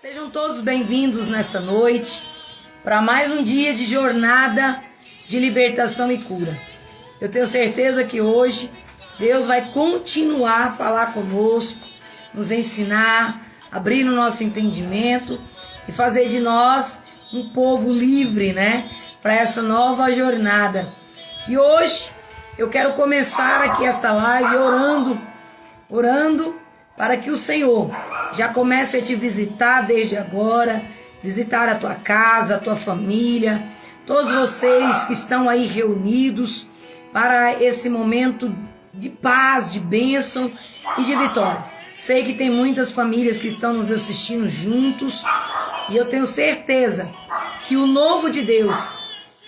Sejam todos bem-vindos nessa noite para mais um dia de jornada de libertação e cura. Eu tenho certeza que hoje Deus vai continuar a falar conosco, nos ensinar, abrir o nosso entendimento e fazer de nós um povo livre, para essa nova jornada. E hoje eu quero começar aqui esta live orando para que o Senhor já comece a te visitar desde agora, visitar a tua casa, a tua família, todos vocês que estão aí reunidos para esse momento de paz, de bênção e de vitória. Sei que tem muitas famílias que estão nos assistindo juntos e eu tenho certeza que o novo de Deus,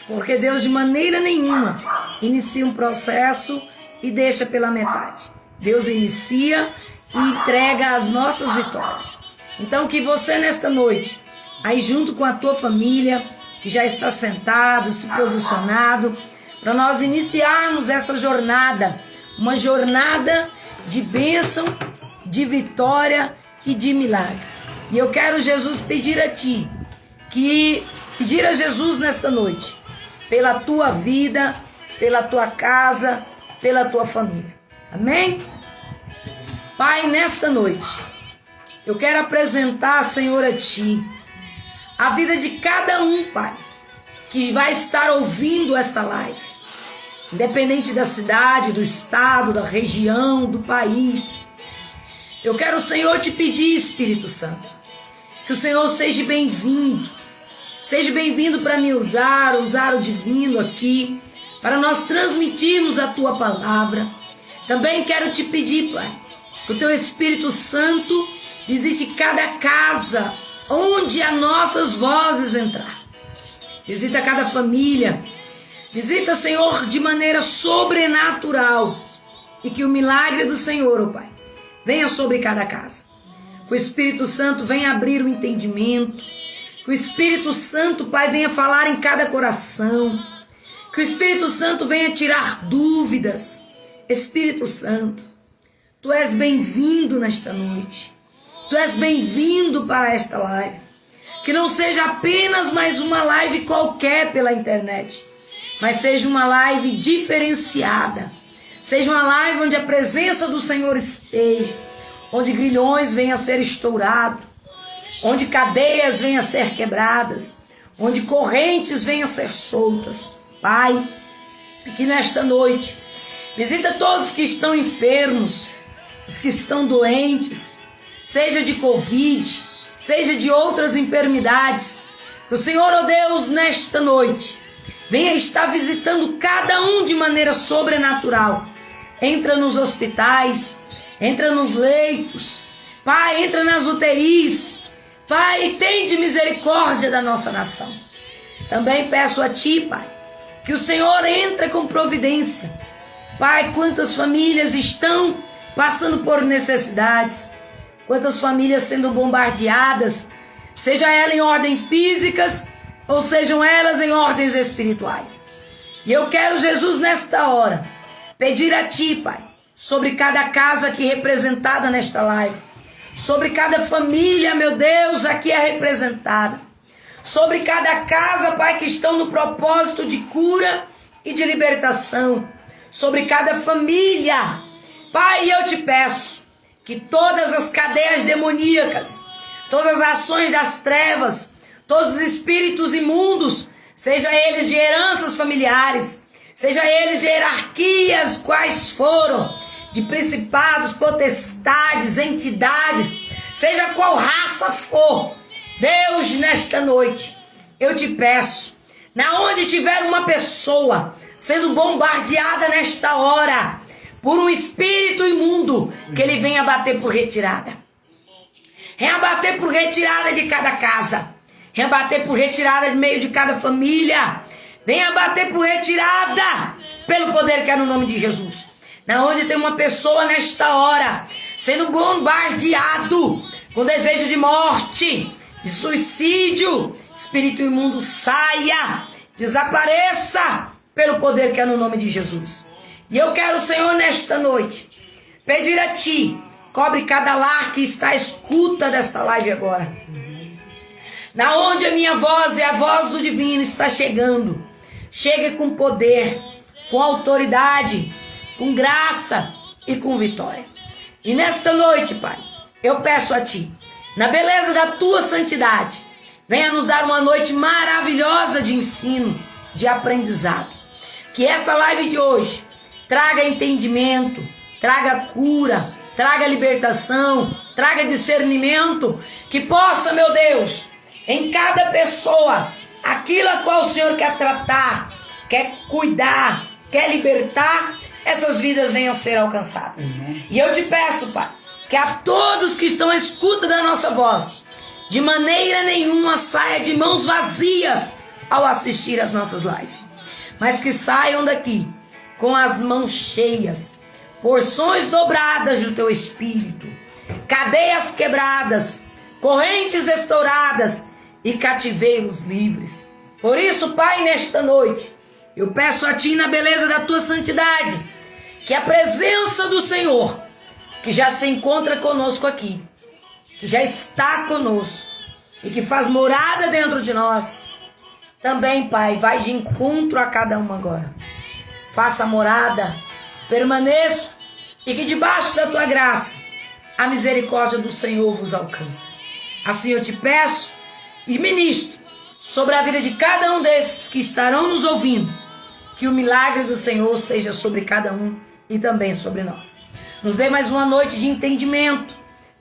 porque Deus de maneira nenhuma inicia um processo e deixa pela metade. Deus inicia e entrega as nossas vitórias. Então que você nesta noite, aí junto com a tua família, que já está sentado, se posicionado, para nós iniciarmos essa jornada, uma jornada de bênção, de vitória e de milagre. E eu quero, Jesus, pedir a ti, pedir a Jesus nesta noite, pela tua vida, pela tua casa, pela tua família. Amém? Pai, nesta noite, eu quero apresentar, Senhor, a ti, a vida de cada um, Pai, que vai estar ouvindo esta live, independente da cidade, do estado, da região, do país. Eu quero, Senhor, te pedir, Espírito Santo, que o Senhor seja bem-vindo para me usar o divino aqui, para nós transmitirmos a tua palavra. Também quero te pedir, Pai, que o teu Espírito Santo visite cada casa onde as nossas vozes entrar. Visita cada família. Visita, Senhor, de maneira sobrenatural. E que o milagre do Senhor, ó Pai, venha sobre cada casa. Que o Espírito Santo venha abrir o entendimento. Que o Espírito Santo, Pai, venha falar em cada coração. Que o Espírito Santo venha tirar dúvidas. Espírito Santo, Tu és bem-vindo nesta noite. Tu és bem-vindo para esta live. Que não seja apenas mais uma live qualquer pela internet, mas seja uma live diferenciada. Seja uma live onde a presença do Senhor esteja, onde grilhões venham a ser estourados, onde cadeias venham a ser quebradas, onde correntes venham a ser soltas. Pai, que nesta noite visita todos que estão enfermos, os que estão doentes, seja de Covid, seja de outras enfermidades. Que o Senhor, ó Deus, nesta noite, venha estar visitando cada um de maneira sobrenatural. Entra nos hospitais, entra nos leitos, Pai, entra nas UTIs. Pai, tende misericórdia da nossa nação. Também peço a Ti, Pai, que o Senhor entre com providência. Pai, quantas famílias estão passando por necessidades, quantas famílias sendo bombardeadas, seja ela em ordens físicas ou sejam elas em ordens espirituais. E eu quero, Jesus, nesta hora, pedir a Ti, Pai, sobre cada casa aqui representada nesta live, sobre cada família, meu Deus, aqui é representada, sobre cada casa, Pai, que estão no propósito de cura e de libertação, sobre cada família. Pai, eu te peço que todas as cadeias demoníacas, todas as ações das trevas, todos os espíritos imundos, seja eles de heranças familiares, seja eles de hierarquias quais foram, de principados, potestades, entidades, seja qual raça for, Deus, nesta noite, eu te peço, na onde tiver uma pessoa sendo bombardeada nesta hora, por um espírito imundo, que ele venha bater por retirada. Venha bater por retirada de cada casa. Venha bater por retirada de meio de cada família. Venha bater por retirada, pelo poder que é no nome de Jesus. Na onde tem uma pessoa nesta hora, sendo bombardeado, com desejo de morte, de suicídio, espírito imundo, saia, desapareça, pelo poder que é no nome de Jesus. E eu quero, Senhor, nesta noite, pedir a Ti, cobre cada lar que está à escuta desta live agora. na onde a minha voz e a voz do divino está chegando. Chegue com poder, com autoridade, com graça e com vitória. E nesta noite, Pai, eu peço a Ti, na beleza da Tua santidade, venha nos dar uma noite maravilhosa de ensino, de aprendizado. Que essa live de hoje traga entendimento, traga cura, traga libertação, traga discernimento, que possa, meu Deus, em cada pessoa, aquilo a qual o Senhor quer tratar, quer cuidar, quer libertar, essas vidas venham ser alcançadas. E eu te peço, Pai, que a todos que estão à escuta da nossa voz, de maneira nenhuma saia de mãos vazias ao assistir as nossas lives, mas que saiam daqui com as mãos cheias, porções dobradas do Teu Espírito, cadeias quebradas, correntes estouradas e cativeiros livres. Por isso, Pai, nesta noite, eu peço a Ti, na beleza da Tua santidade, que a presença do Senhor, que já se encontra conosco aqui, que já está conosco e que faz morada dentro de nós, também, Pai, vai de encontro a cada um agora. Faça morada, permaneça, e que debaixo da Tua graça a misericórdia do Senhor vos alcance. Assim eu te peço e ministro sobre a vida de cada um desses que estarão nos ouvindo, que o milagre do Senhor seja sobre cada um e também sobre nós. Nos dê mais uma noite de entendimento,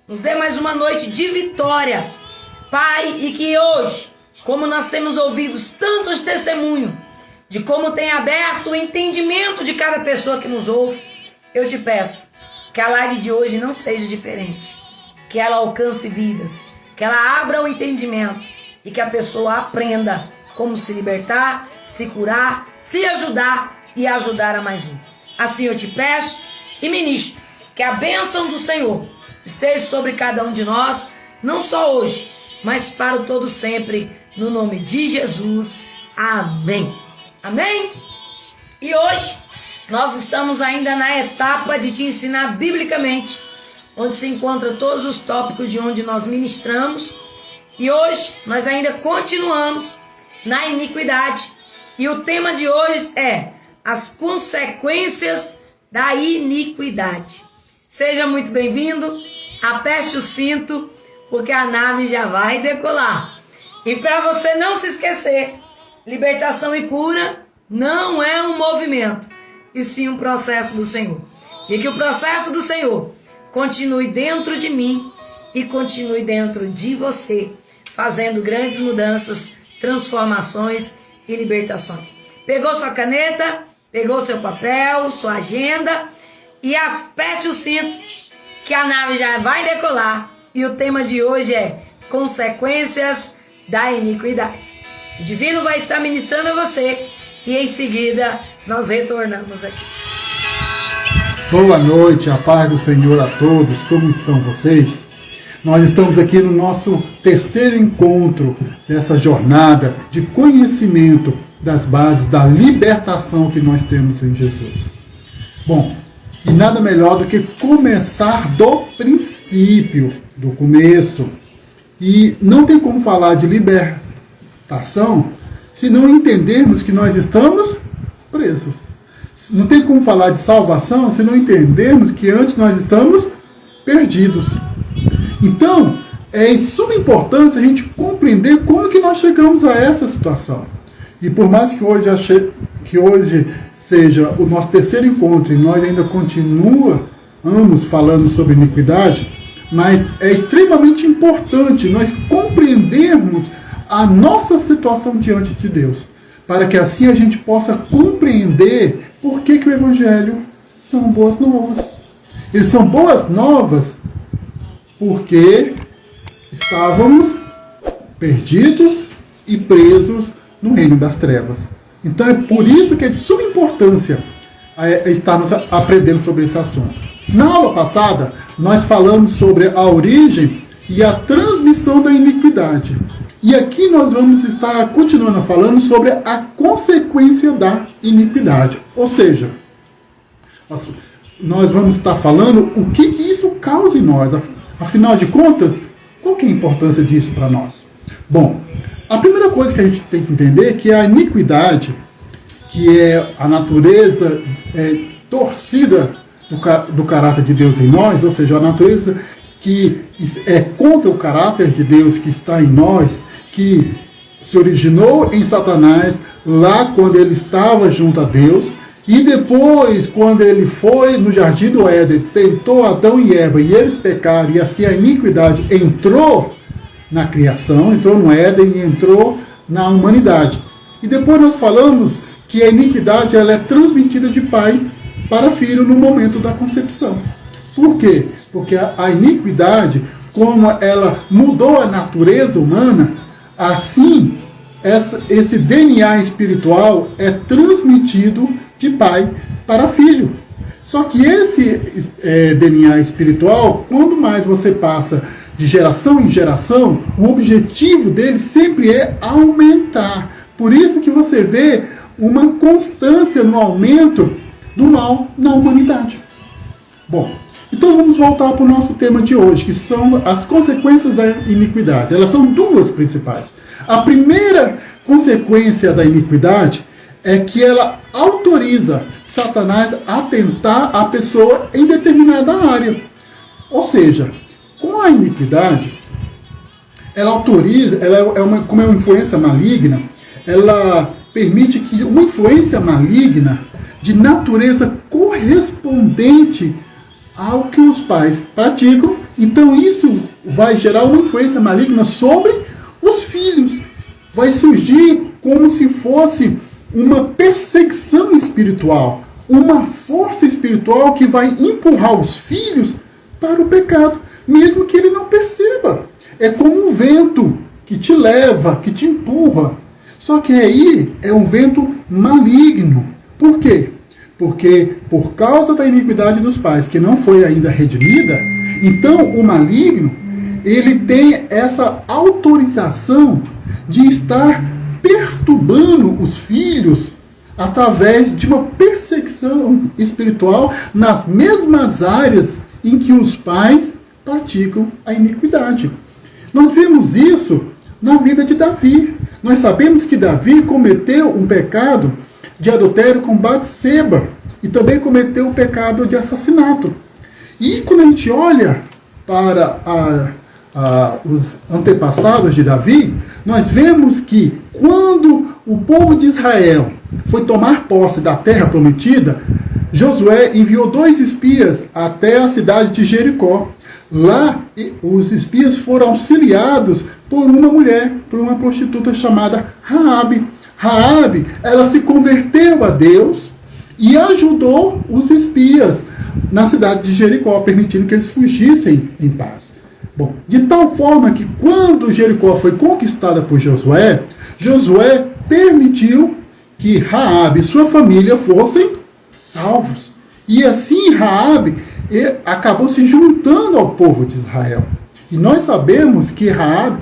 nos dê mais uma noite de vitória, Pai, e que hoje, como nós temos ouvido tantos testemunhos de como tem aberto o entendimento de cada pessoa que nos ouve, eu te peço que a live de hoje não seja diferente, que ela alcance vidas, que ela abra o entendimento e que a pessoa aprenda como se libertar, se curar, se ajudar e ajudar a mais um. Assim eu te peço e ministro que a bênção do Senhor esteja sobre cada um de nós, não só hoje, mas para o todo sempre, no nome de Jesus. Amém. Amém? E hoje nós estamos ainda na etapa de te ensinar biblicamente, onde se encontra todos os tópicos de onde nós ministramos. E hoje nós ainda continuamos na iniquidade. E o tema de hoje é as consequências da iniquidade. Seja muito bem-vindo, aperte o cinto, porque a nave já vai decolar. E para você não se esquecer, libertação e cura não é um movimento, e sim um processo do Senhor. E que o processo do Senhor continue dentro de mim e continue dentro de você, fazendo grandes mudanças, transformações e libertações. Pegou sua caneta, pegou seu papel, sua agenda e aperte o cinto, que a nave já vai decolar. E o tema de hoje é consequências da iniquidade. O Divino vai estar ministrando a você e em seguida nós retornamos aqui. Boa noite, a paz do Senhor a todos, como estão vocês? Nós estamos aqui no nosso terceiro encontro dessa jornada de conhecimento das bases da libertação que nós temos em Jesus. Bom, e nada melhor do que começar do princípio, do começo. E não tem como falar de libertação se não entendermos que nós estamos presos. Não tem como falar de salvação se não entendermos que antes nós estamos perdidos. Então, é de suma importância a gente compreender como que nós chegamos a essa situação. E por mais que hoje seja o nosso terceiro encontro e nós ainda continuamos falando sobre iniquidade, mas é extremamente importante nós compreendermos a nossa situação diante de Deus, para que assim a gente possa compreender por que o Evangelho são boas novas. Eles são boas novas porque estávamos perdidos e presos no reino das trevas. Então é por isso que é de suma importância estarmos aprendendo sobre esse assunto. Na aula passada, nós falamos sobre a origem e a transmissão da iniquidade. E aqui nós vamos estar continuando falando sobre a consequência da iniquidade. Ou seja, nós vamos estar falando o que isso causa em nós. Afinal de contas, qual que é a importância disso para nós? Bom, a primeira coisa que a gente tem que entender é que a iniquidade, que é a natureza torcida do caráter de Deus em nós, ou seja, a natureza que é contra o caráter de Deus que está em nós, que se originou em Satanás lá quando ele estava junto a Deus, e depois, quando ele foi no Jardim do Éden, tentou Adão e Eva, e eles pecaram, e assim a iniquidade entrou na criação, entrou no Éden e entrou na humanidade. E depois nós falamos que a iniquidade ela é transmitida de pai para filho no momento da concepção. Por quê? Porque a iniquidade, como ela mudou a natureza humana, assim esse DNA espiritual é transmitido de pai para filho. Só que esse DNA espiritual, quando mais você passa de geração em geração, o objetivo dele sempre é aumentar. Por isso que você vê uma constância no aumento do mal na humanidade. Bom, então vamos voltar para o nosso tema de hoje, que são as consequências da iniquidade. Elas são duas principais. A primeira consequência da iniquidade é que ela autoriza Satanás a tentar a pessoa em determinada área. Ou seja, com a iniquidade, ela autoriza, como é uma influência maligna, ela permite que uma influência maligna de natureza correspondente ao que os pais praticam, então isso vai gerar uma influência maligna sobre os filhos. Vai surgir como se fosse uma perseguição espiritual, uma força espiritual que vai empurrar os filhos para o pecado, mesmo que ele não perceba. É como um vento que te leva, que te empurra. Só que aí é um vento maligno. Por quê? Porque por causa da iniquidade dos pais, que não foi ainda redimida, então o maligno, ele tem essa autorização de estar perturbando os filhos através de uma perseguição espiritual nas mesmas áreas em que os pais praticam a iniquidade. Nós vemos isso na vida de Davi. Nós sabemos que Davi cometeu um pecado de adultério com Batseba e também cometeu o pecado de assassinato. E quando a gente olha para os antepassados de Davi, nós vemos que quando o povo de Israel foi tomar posse da terra prometida, Josué enviou 2 espias até a cidade de Jericó. Lá, os espias foram auxiliados por uma mulher, por uma prostituta chamada Raabe. Raabe, ela se converteu a Deus e ajudou os espias na cidade de Jericó, permitindo que eles fugissem em paz. Bom, de tal forma que quando Jericó foi conquistada por Josué, Josué permitiu que Raabe e sua família fossem salvos. E assim Raabe acabou se juntando ao povo de Israel. E nós sabemos que Raabe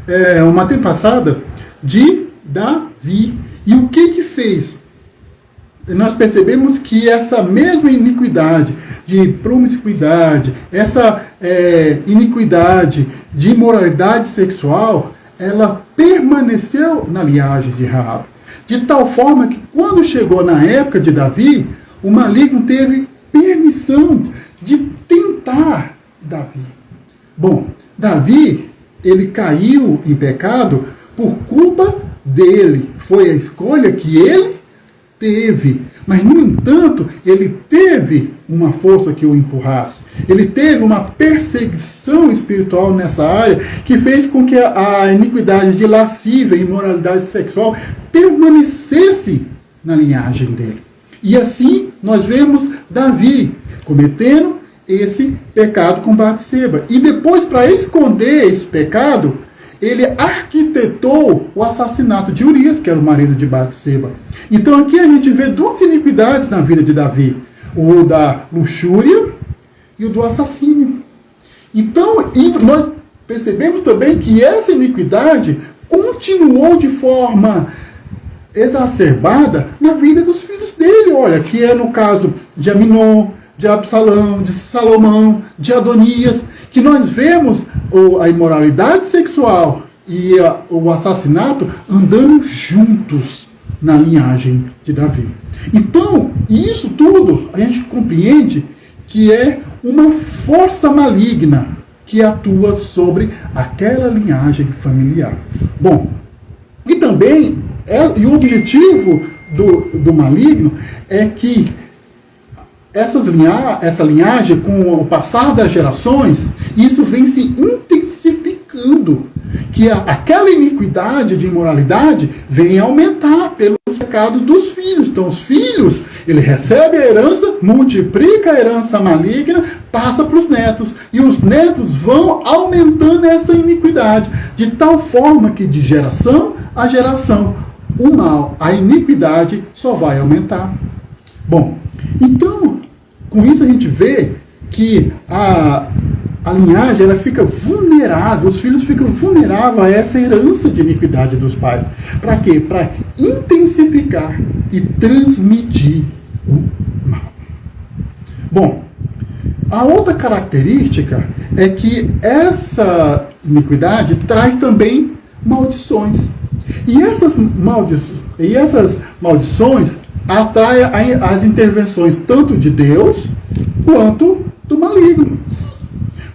é uma antepassada de Davi. E o que fez? Nós percebemos que essa mesma iniquidade de promiscuidade, essa iniquidade de imoralidade sexual, ela permaneceu na linhagem de Raabe. De tal forma que quando chegou na época de Davi, o maligno teve permissão de tentar Davi. Bom, Davi, ele caiu em pecado por culpa dele. Foi a escolha que ele teve. Mas, no entanto, ele teve uma força que o empurrasse. Ele teve uma perseguição espiritual nessa área que fez com que a iniquidade de lascívia e imoralidade sexual permanecesse na linhagem dele. E assim nós vemos Davi cometendo esse pecado com Batseba. E depois, para esconder esse pecado, ele arquitetou o assassinato de Urias, que era o marido de Batseba. Então aqui a gente vê 2 iniquidades na vida de Davi. O da luxúria e o do assassínio. Então, nós percebemos também que essa iniquidade continuou de forma exacerbada na vida dos filhos dele. Olha, que é no caso de Aminon, de Absalão, de Salomão, de Adonias, que nós vemos a imoralidade sexual e o assassinato andando juntos na linhagem de Davi. Então, isso tudo a gente compreende que é uma força maligna que atua sobre aquela linhagem familiar. Bom, e também, e o objetivo do maligno é que essa linhagem, com o passar das gerações, isso vem se intensificando, que aquela iniquidade de imoralidade vem aumentar pelo pecado dos filhos. Então os filhos, ele recebe a herança, multiplica a herança maligna, passa para os netos, e os netos vão aumentando essa iniquidade, de tal forma que de geração a geração, o mal, a iniquidade só vai aumentar. Bom, então, com isso a gente vê que a linhagem ela fica vulnerável, os filhos ficam vulneráveis a essa herança de iniquidade dos pais. Para quê? Para intensificar e transmitir o mal. Bom, a outra característica é que essa iniquidade traz também maldições. E essas maldições atraem as intervenções tanto de Deus quanto do maligno.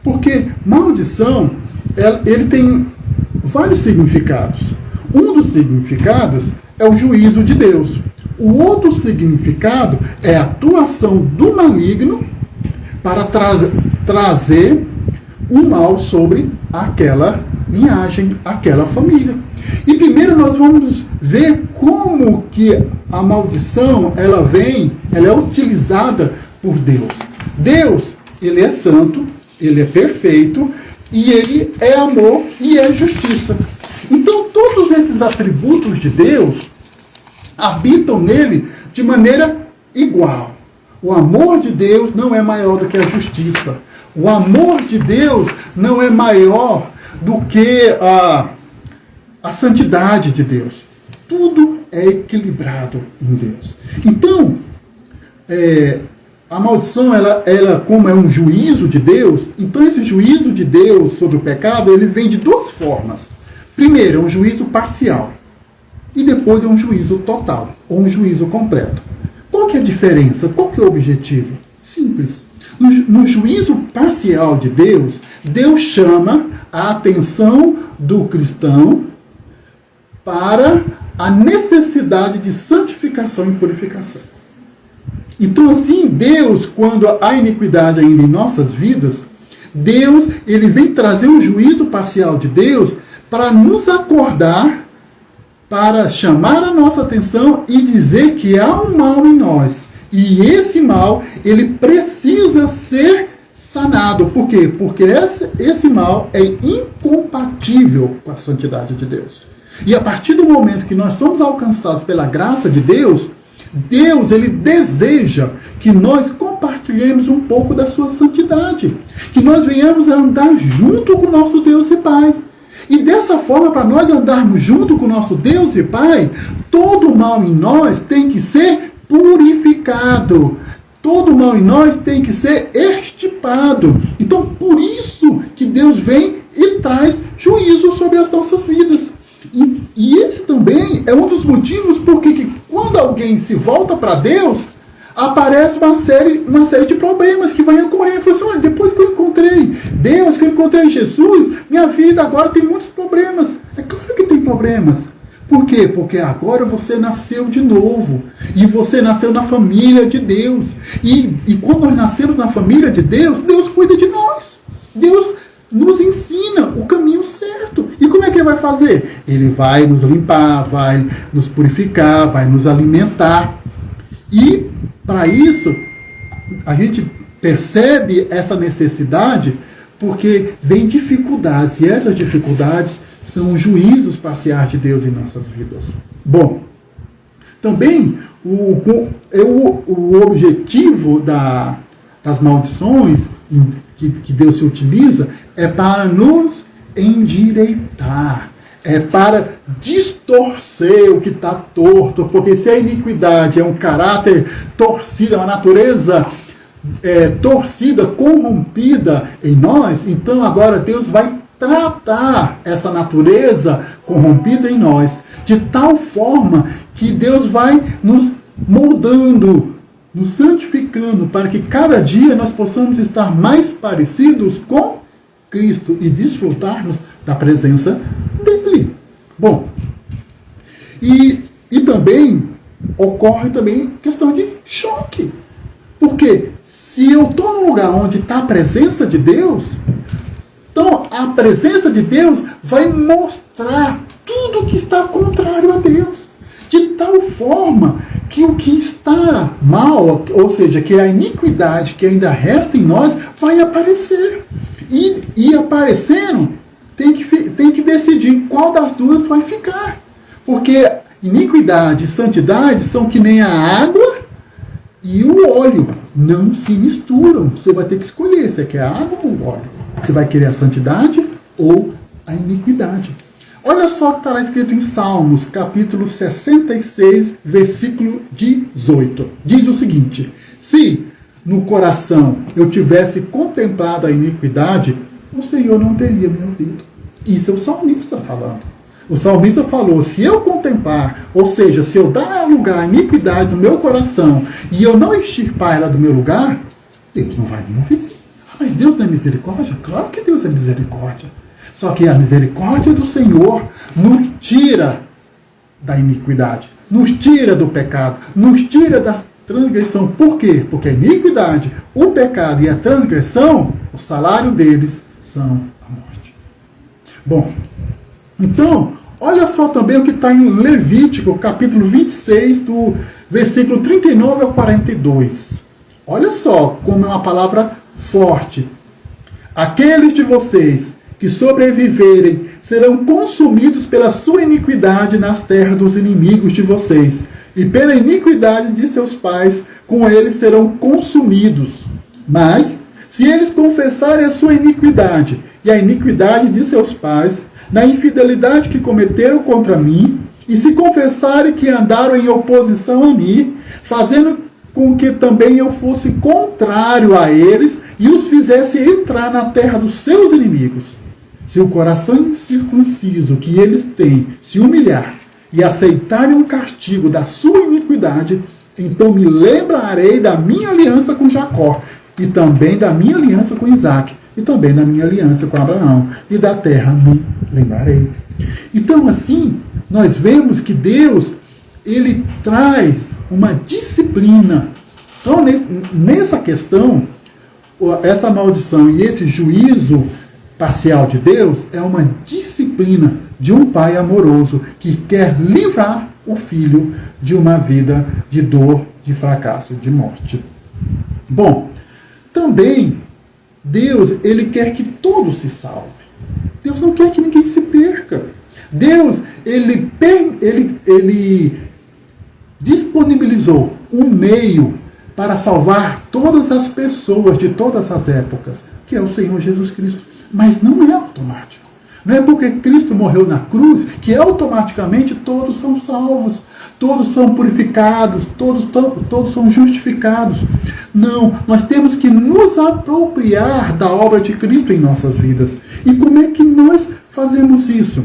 Porque maldição, ele tem vários significados. Um dos significados é o juízo de Deus. O outro significado é a atuação do maligno para trazer o mal sobre aquela linhagem, aquela família. E primeiro nós vamos ver como que a maldição ela é utilizada por Deus. Deus, ele é santo, ele é perfeito, e ele é amor e é justiça. Então todos esses atributos de Deus habitam nele de maneira igual. O amor de Deus não é maior do que a justiça. O amor de Deus não é maior do que a santidade de Deus. Tudo é equilibrado em Deus. Então, a maldição, ela como é um juízo de Deus, então esse juízo de Deus sobre o pecado, ele vem de duas formas. Primeiro, é um juízo parcial. E depois é um juízo total, ou um juízo completo. Qual que é a diferença? Qual que é o objetivo? Simples. No juízo parcial de Deus, Deus chama a atenção do cristão para a necessidade de santificação e purificação. Então assim, Deus, quando há iniquidade ainda em nossas vidas, Deus, ele vem trazer um juízo parcial de Deus para nos acordar, para chamar a nossa atenção e dizer que há um mal em nós. E esse mal, ele precisa ser sanado. Por quê? Porque esse mal é incompatível com a santidade de Deus. E a partir do momento que nós somos alcançados pela graça de Deus, Deus, ele deseja que nós compartilhemos um pouco da sua santidade. Que nós venhamos a andar junto com o nosso Deus e Pai. E dessa forma, para nós andarmos junto com o nosso Deus e Pai, todo mal em nós tem que ser purificado. Todo mal em nós tem que ser extirpado. Então, por isso que Deus vem e traz juízo sobre as nossas vidas. E esse também é um dos motivos porque quando alguém se volta para Deus, aparece uma série de problemas que vai ocorrer. Fala assim, olha, depois que eu encontrei Deus, que eu encontrei Jesus, minha vida agora tem muitos problemas. É claro que tem problemas. Por quê? Porque agora você nasceu de novo. E você nasceu na família de Deus. E quando nós nascemos na família de Deus, Deus cuida de nós. Deus nos ensina o caminho certo. E como é que ele vai fazer? Ele vai nos limpar, vai nos purificar, vai nos alimentar. E para isso, a gente percebe essa necessidade porque vem dificuldades. E essas dificuldades são juízos parciais de Deus em nossas vidas. Bom, também o objetivo das maldições que Deus se utiliza é para nos endireitar, é para distorcer o que está torto, porque se a iniquidade é um caráter torcido, é uma natureza torcida, corrompida em nós, então agora Deus vai tratar essa natureza corrompida em nós, de tal forma que Deus vai nos moldando, nos santificando, para que cada dia nós possamos estar mais parecidos com Cristo e desfrutarmos da presença dele. Bom, e também ocorre também questão de choque. Porque se eu estou num lugar onde está a presença de Deus, então a presença de Deus vai mostrar tudo que está contrário a Deus. De tal forma que o que está mal, ou seja, que a iniquidade que ainda resta em nós, vai aparecer. E aparecendo, tem que decidir qual das duas vai ficar. Porque iniquidade e santidade são que nem a água e o óleo. Não se misturam. Você vai ter que escolher se quer a água ou o óleo. Você vai querer a santidade ou a iniquidade. Olha só o que está lá escrito em Salmos, capítulo 66, versículo 18. Diz o seguinte: se no coração eu tivesse contemplado a iniquidade, o Senhor não teria me ouvido. Isso é o salmista falando. O salmista falou, se eu contemplar, ou seja, se eu dar lugar à iniquidade no meu coração e eu não extirpar ela do meu lugar, Deus não vai me ouvir. Mas Deus não é misericórdia? Claro que Deus é misericórdia. Só que a misericórdia do Senhor nos tira da iniquidade, nos tira do pecado, nos tira da transgressão. Por quê? Porque a iniquidade, o pecado e a transgressão, o salário deles são a morte. Bom, então, olha só também o que está em Levítico, capítulo 26, do versículo 39 ao 42. Olha só como é uma palavra forte. Aqueles de vocês que sobreviverem serão consumidos pela sua iniquidade nas terras dos inimigos de vocês, e pela iniquidade de seus pais, com eles serão consumidos. Mas, se eles confessarem a sua iniquidade e a iniquidade de seus pais, na infidelidade que cometeram contra mim, e se confessarem que andaram em oposição a mim, fazendo com que também eu fosse contrário a eles e os fizesse entrar na terra dos seus inimigos, se o coração incircunciso que eles têm se humilhar e aceitarem o castigo da sua iniquidade, então me lembrarei da minha aliança com Jacó, e também da minha aliança com Isaac, e também da minha aliança com Abraão, e da terra me lembrarei. Então, assim, nós vemos que Deus, ele traz uma disciplina. Então, nessa questão, essa maldição e esse juízo parcial de Deus é uma disciplina de um pai amoroso que quer livrar o filho de uma vida de dor, de fracasso, de morte. Bom, também Deus, ele quer que todos se salvem. Deus não quer que ninguém se perca. Deus, ele disponibilizou um meio para salvar todas as pessoas de todas as épocas, que é o Senhor Jesus Cristo. Mas não é automático. Não é porque Cristo morreu na cruz que automaticamente todos são salvos, todos são purificados, todos são justificados. Não, nós temos que nos apropriar da obra de Cristo em nossas vidas. E como é que nós fazemos isso?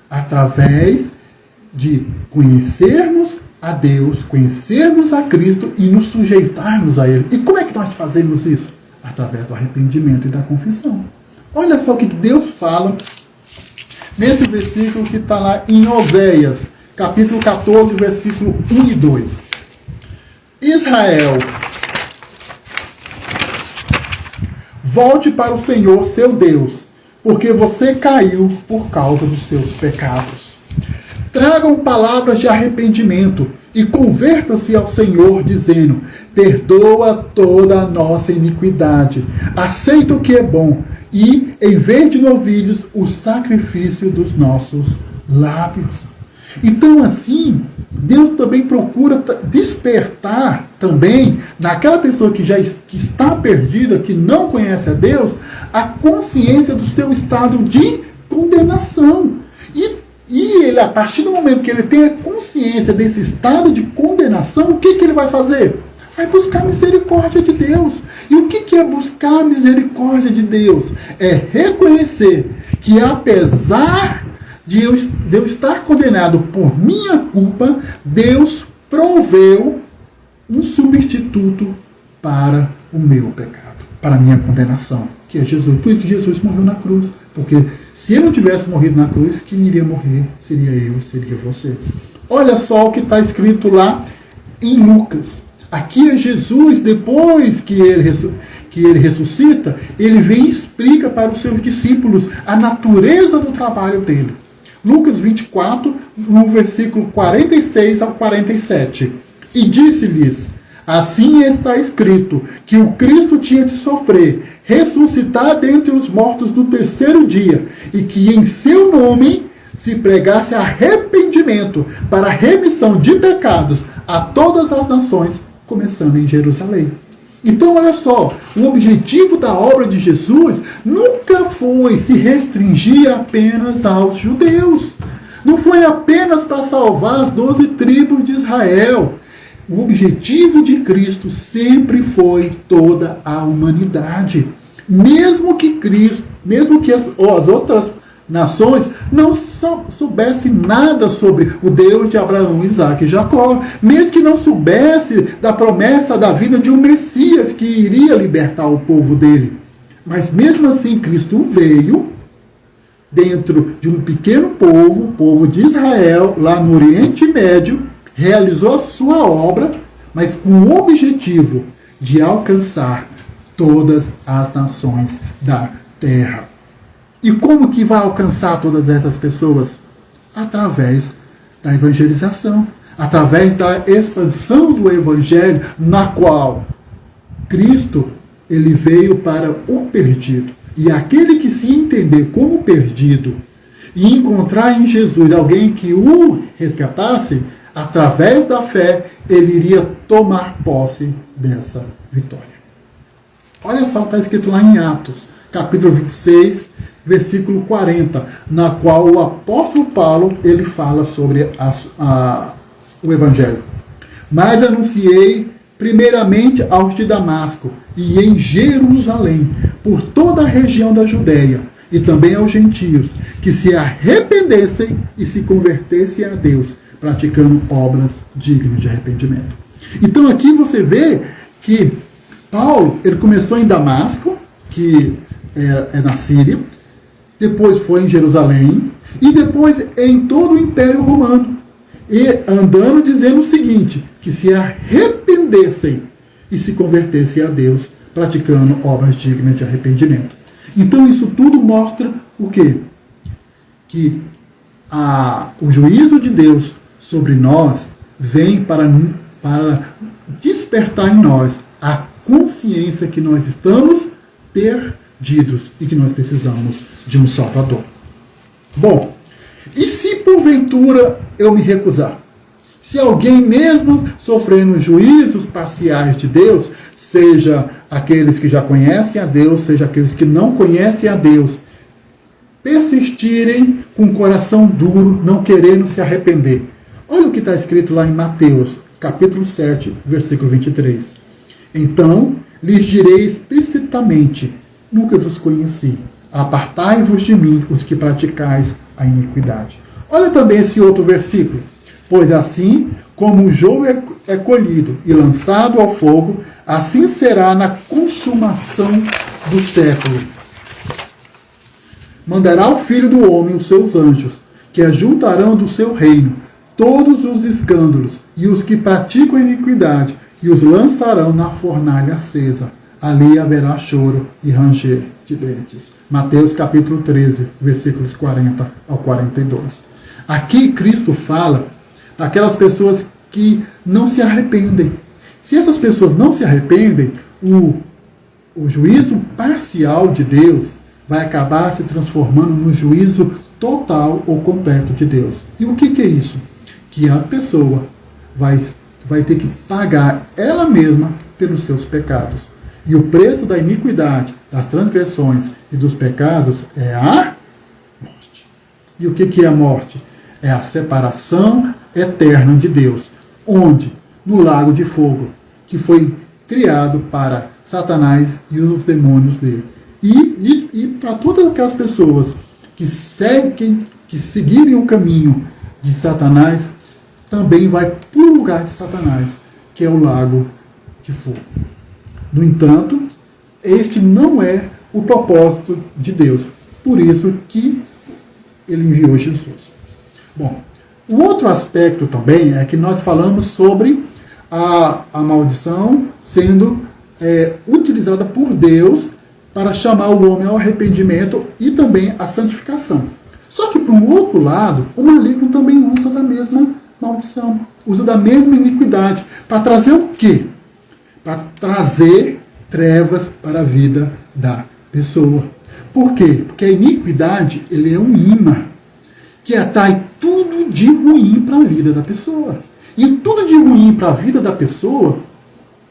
Através de conhecermos a Deus, conhecermos a Cristo e nos sujeitarmos a Ele. E como é que nós fazemos isso? Através do arrependimento e da confissão. Olha só o que Deus fala nesse versículo que está lá em Oséias, capítulo 14, versículo 1 e 2. Israel, volte para o Senhor, seu Deus, porque você caiu por causa dos seus pecados. Tragam palavras de arrependimento e convertam-se ao Senhor, dizendo: perdoa toda a nossa iniquidade, aceita o que é bom, e, em vez de novilhos, o sacrifício dos nossos lábios. Então, assim, Deus também procura despertar também naquela pessoa que está perdida, que não conhece a Deus, a consciência do seu estado de condenação. E ele, a partir do momento que ele tem a consciência desse estado de condenação, o que ele vai fazer? Vai buscar a misericórdia de Deus. E o que é buscar a misericórdia de Deus? É reconhecer que apesar de eu estar condenado por minha culpa, Deus proveu um substituto para o meu pecado, para a minha condenação, que é Jesus. Por isso que Jesus morreu na cruz. Porque se ele não tivesse morrido na cruz, quem iria morrer seria eu, seria você. Olha só o que está escrito lá em Lucas. Aqui é Jesus, depois que ele ressuscita, ele vem e explica para os seus discípulos a natureza do trabalho dele. Lucas 24, no versículo 46 ao 47. E disse-lhes: assim está escrito, que o Cristo tinha de sofrer, ressuscitar dentre os mortos no terceiro dia, e que em seu nome se pregasse arrependimento para a remissão de pecados a todas as nações, começando em Jerusalém. Então, olha só, o objetivo da obra de Jesus nunca foi se restringir apenas aos judeus. Não foi apenas para salvar as 12 tribos de Israel. O objetivo de Cristo sempre foi toda a humanidade. Mesmo que as outras nações não soubessem nada sobre o Deus de Abraão, Isaac e Jacó, mesmo que não soubesse da promessa da vida de um Messias que iria libertar o povo dele. Mas mesmo assim, Cristo veio dentro de um pequeno povo, o povo de Israel, lá no Oriente Médio, realizou a sua obra, mas com o objetivo de alcançar todas as nações da terra. E como que vai alcançar todas essas pessoas? Através da evangelização, através da expansão do evangelho, na qual Cristo ele veio para o perdido. E aquele que se entender como perdido e encontrar em Jesus alguém que o resgatasse, através da fé, ele iria tomar posse dessa vitória. Olha só o que está escrito lá em Atos, capítulo 26, versículo 40, na qual o apóstolo Paulo ele fala sobre o Evangelho. Mas anunciei primeiramente aos de Damasco e em Jerusalém, por toda a região da Judéia, e também aos gentios, que se arrependessem e se convertessem a Deus, praticando obras dignas de arrependimento. Então aqui você vê que Paulo ele começou em Damasco, que é na Síria, depois foi em Jerusalém, e depois em todo o Império Romano, e andando dizendo o seguinte, que se arrependessem e se convertessem a Deus, praticando obras dignas de arrependimento. Então isso tudo mostra o quê? Que o juízo de Deus sobre nós vem para despertar em nós a consciência que nós estamos perdidos e que nós precisamos de um Salvador. Bom, e se porventura eu me recusar? Se alguém mesmo sofrendo juízos parciais de Deus, seja aqueles que já conhecem a Deus, seja aqueles que não conhecem a Deus, persistirem com o coração duro, não querendo se arrepender. Olha o que está escrito lá em Mateus, capítulo 7, versículo 23. Então lhes direi explicitamente, nunca vos conheci, apartai-vos de mim, os que praticais a iniquidade. Olha também esse outro versículo. Pois assim como o joio é colhido e lançado ao fogo, assim será na consumação do século. Mandará o Filho do Homem os seus anjos, que ajuntarão do seu reino todos os escândalos e os que praticam a iniquidade, e os lançarão na fornalha acesa. Ali haverá choro e ranger de dentes. Mateus capítulo 13, versículos 40 ao 42. Aqui Cristo fala daquelas pessoas que não se arrependem. Se essas pessoas não se arrependem, o juízo parcial de Deus vai acabar se transformando no juízo total ou completo de Deus. E o que é isso? Que a pessoa vai ter que pagar ela mesma pelos seus pecados. E o preço da iniquidade, das transgressões e dos pecados é a morte. E o que é a morte? É a separação eterna de Deus. Onde? No lago de fogo, que foi criado para Satanás e os demônios dele. E para todas aquelas pessoas que seguirem o caminho de Satanás, também vai para o lugar de Satanás, que é o lago de fogo. No entanto, este não é o propósito de Deus. Por isso que ele enviou Jesus. Bom, o outro aspecto também é que nós falamos sobre a maldição sendo utilizada por Deus para chamar o homem ao arrependimento e também à santificação. Só que, por um outro lado, o maligno também usa da mesma maldição, usa da mesma iniquidade, para trazer o quê? Para trazer trevas para a vida da pessoa. Por quê? Porque a iniquidade, ele é um imã que atrai tudo de ruim para a vida da pessoa. E tudo de ruim para a vida da pessoa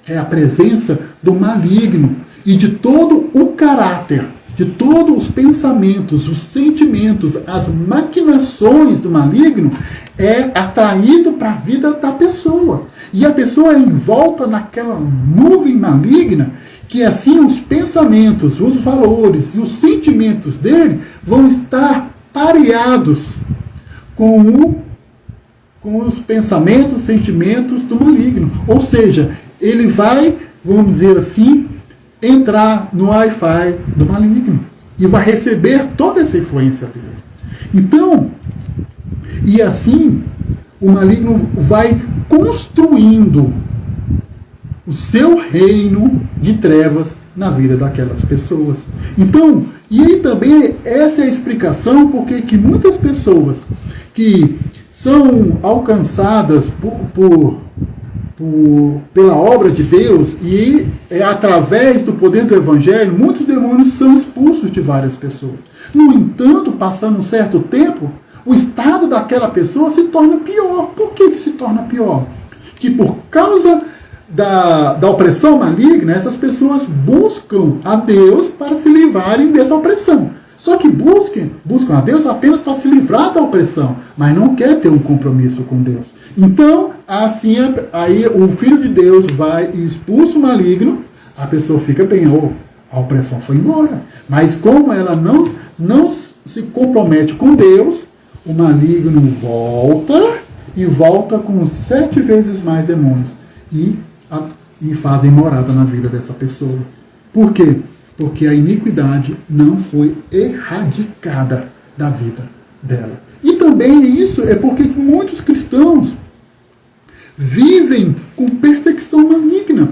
é a presença do maligno e de todo o caráter, de todos os pensamentos, os sentimentos, as maquinações do maligno é atraído para a vida da pessoa. E a pessoa é envolta naquela nuvem maligna que assim os pensamentos, os valores e os sentimentos dele vão estar pareados com os pensamentos, sentimentos do maligno. Ou seja, ele vai, vamos dizer assim, entrar no Wi-Fi do maligno e vai receber toda essa influência dele. Então, e assim, o maligno vai construindo o seu reino de trevas na vida daquelas pessoas. Então, e aí também essa é a explicação porque que muitas pessoas que são alcançadas pela obra de Deus e através do poder do Evangelho, muitos demônios são expulsos de várias pessoas. No entanto, passando um certo tempo, o estado daquela pessoa se torna pior. Por que se torna pior? Que por causa da opressão maligna, essas pessoas buscam a Deus para se livrarem dessa opressão. Só que buscam a Deus apenas para se livrar da opressão, mas não quer ter um compromisso com Deus. Então, assim, aí o Filho de Deus vai e expulsa o maligno, a pessoa fica bem, a opressão foi embora. Mas como ela não se compromete com Deus, o maligno volta com 7 vezes mais demônios e fazem morada na vida dessa pessoa. Por quê? Porque a iniquidade não foi erradicada da vida dela. E também isso é porque muitos cristãos vivem com perseguição maligna,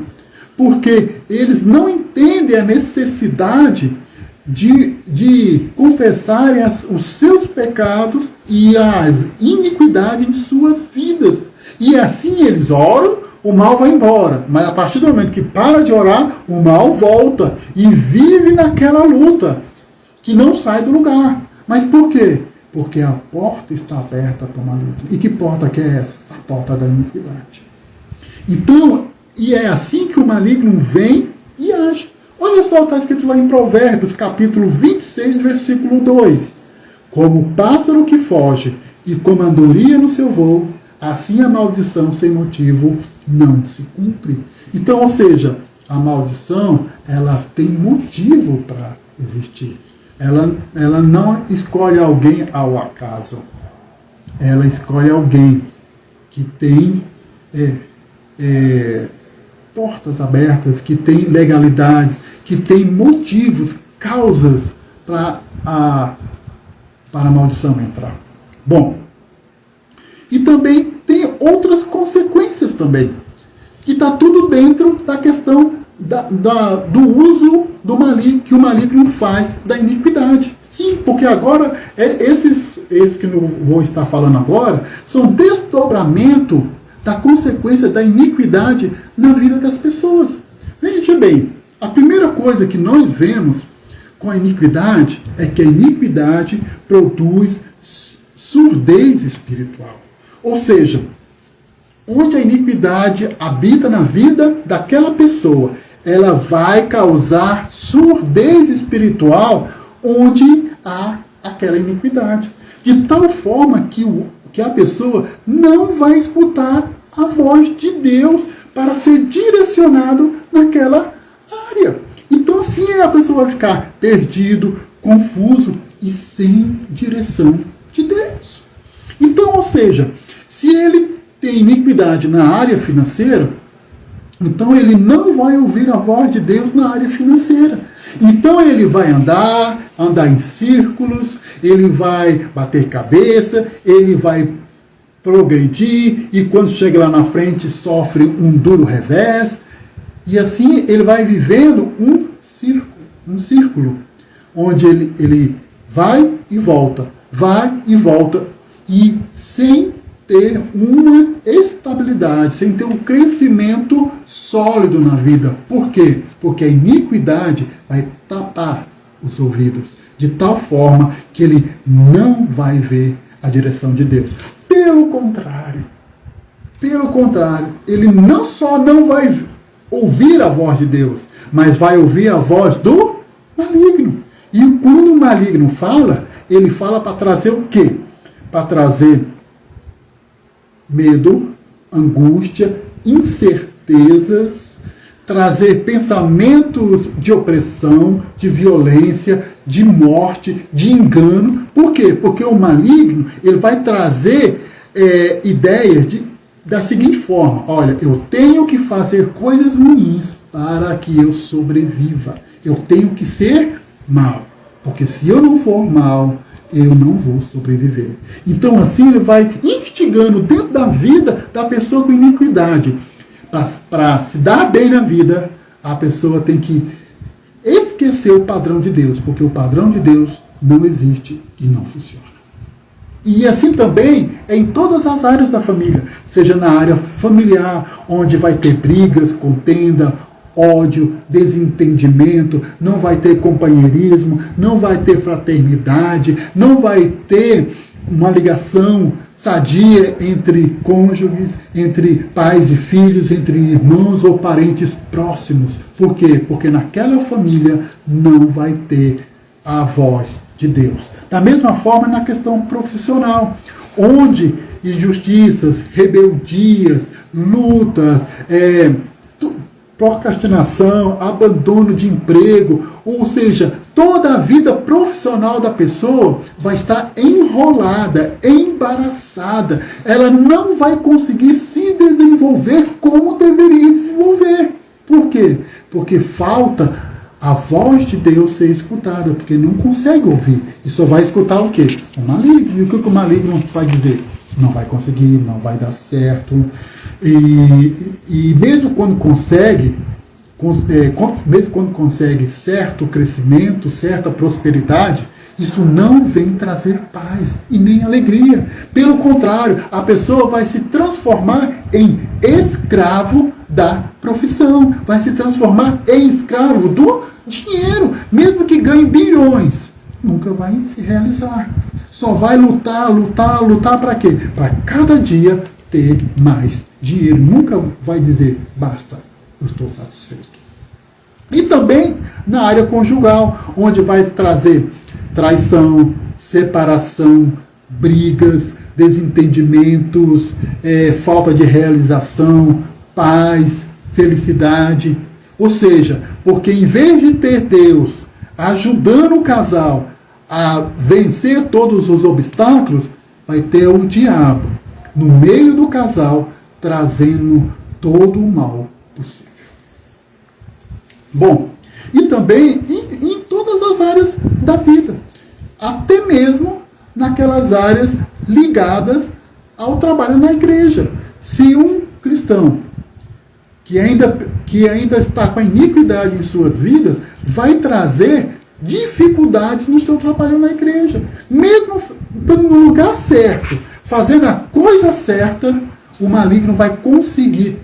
porque eles não entendem a necessidade de confessarem os seus pecados e as iniquidades de suas vidas. E assim eles oram, o mal vai embora. Mas a partir do momento que para de orar, o mal volta e vive naquela luta que não sai do lugar. Mas por quê? Porque a porta está aberta para o maligno. E que porta que é essa? A porta da iniquidade. Então, e é assim que o maligno vem e age. Olha só, está escrito lá em Provérbios, capítulo 26, versículo 2. Como o pássaro que foge e como a andorinha no seu voo, assim a maldição sem motivo não se cumpre. Então, ou seja, a maldição, ela tem motivo para existir. Ela não escolhe alguém ao acaso. Ela escolhe alguém que tem portas abertas, que tem legalidades, que tem motivos, causas para a maldição entrar. Bom, e também tem outras consequências também, que está tudo dentro da questão do uso do maligno, que o maligno faz da iniquidade. Sim, porque agora, esses que eu vou estar falando agora, são desdobramento da consequência da iniquidade na vida das pessoas. Veja bem, a primeira coisa que nós vemos com a iniquidade é que a iniquidade produz surdez espiritual. Ou seja, onde a iniquidade habita na vida daquela pessoa, ela vai causar surdez espiritual onde há aquela iniquidade. De tal forma que a pessoa não vai escutar a voz de Deus para ser direcionado naquela área. Então assim a pessoa vai ficar perdido, confuso e sem direção de Deus. Então, ou seja, se ele tem iniquidade na área financeira, então ele não vai ouvir a voz de Deus na área financeira. Então ele vai andar em círculos, ele vai bater cabeça, ele vai progredir e quando chega lá na frente sofre um duro revés. E assim ele vai vivendo um círculo, onde ele vai e volta, e sem ter uma estabilidade, sem ter um crescimento sólido na vida. Por quê? Porque a iniquidade vai tapar os ouvidos, de tal forma que ele não vai ver a direção de Deus. Pelo contrário, ele não só não vai ouvir a voz de Deus, mas vai ouvir a voz do maligno. E quando o maligno fala, ele fala para trazer o quê? Para trazer medo, angústia, incertezas, trazer pensamentos de opressão, de violência, de morte, de engano. Por quê? Porque o maligno ele vai trazer ideias da seguinte forma: olha, eu tenho que fazer coisas ruins para que eu sobreviva. Eu tenho que ser mal, porque se eu não for mal, eu não vou sobreviver. Então assim ele vai instigando dentro da vida da pessoa com iniquidade. Para se dar bem na vida, a pessoa tem que esquecer o padrão de Deus, porque o padrão de Deus não existe e não funciona. E assim também é em todas as áreas da família, seja na área familiar, onde vai ter brigas, contenda, ódio, desentendimento, não vai ter companheirismo, não vai ter fraternidade, não vai ter uma ligação sadia entre cônjuges, entre pais e filhos, entre irmãos ou parentes próximos. Por quê? Porque naquela família não vai ter a voz de Deus. Da mesma forma na questão profissional, onde injustiças, rebeldias, lutas, procrastinação, abandono de emprego, ou seja, toda a vida profissional da pessoa vai estar enrolada, embaraçada. Ela não vai conseguir se desenvolver como deveria desenvolver. Por quê? Porque falta a voz de Deus ser escutada, porque não consegue ouvir. E só vai escutar o quê? O maligno. E o que o maligno vai dizer? Não vai conseguir, não vai dar certo. E mesmo quando consegue, certo crescimento, certa prosperidade, isso não vem trazer paz e nem alegria. Pelo contrário, a pessoa vai se transformar em escravo da profissão, vai se transformar em escravo do dinheiro, mesmo que ganhe bilhões, nunca vai se realizar. Só vai lutar para quê? Para cada dia ter mais dinheiro. Nunca vai dizer, basta, eu estou satisfeito. E também na área conjugal, onde vai trazer traição, separação, brigas, desentendimentos, falta de realização, paz, felicidade. Ou seja, porque em vez de ter Deus ajudando o casal a vencer todos os obstáculos, vai ter o diabo no meio do casal, trazendo todo o mal possível. Bom, e também em todas as áreas da vida, até mesmo naquelas áreas ligadas ao trabalho na igreja. Se um cristão que ainda está com a iniquidade em suas vidas, vai trazer dificuldades no seu trabalho na igreja. Mesmo estando no lugar certo, fazendo a coisa certa, o maligno vai conseguir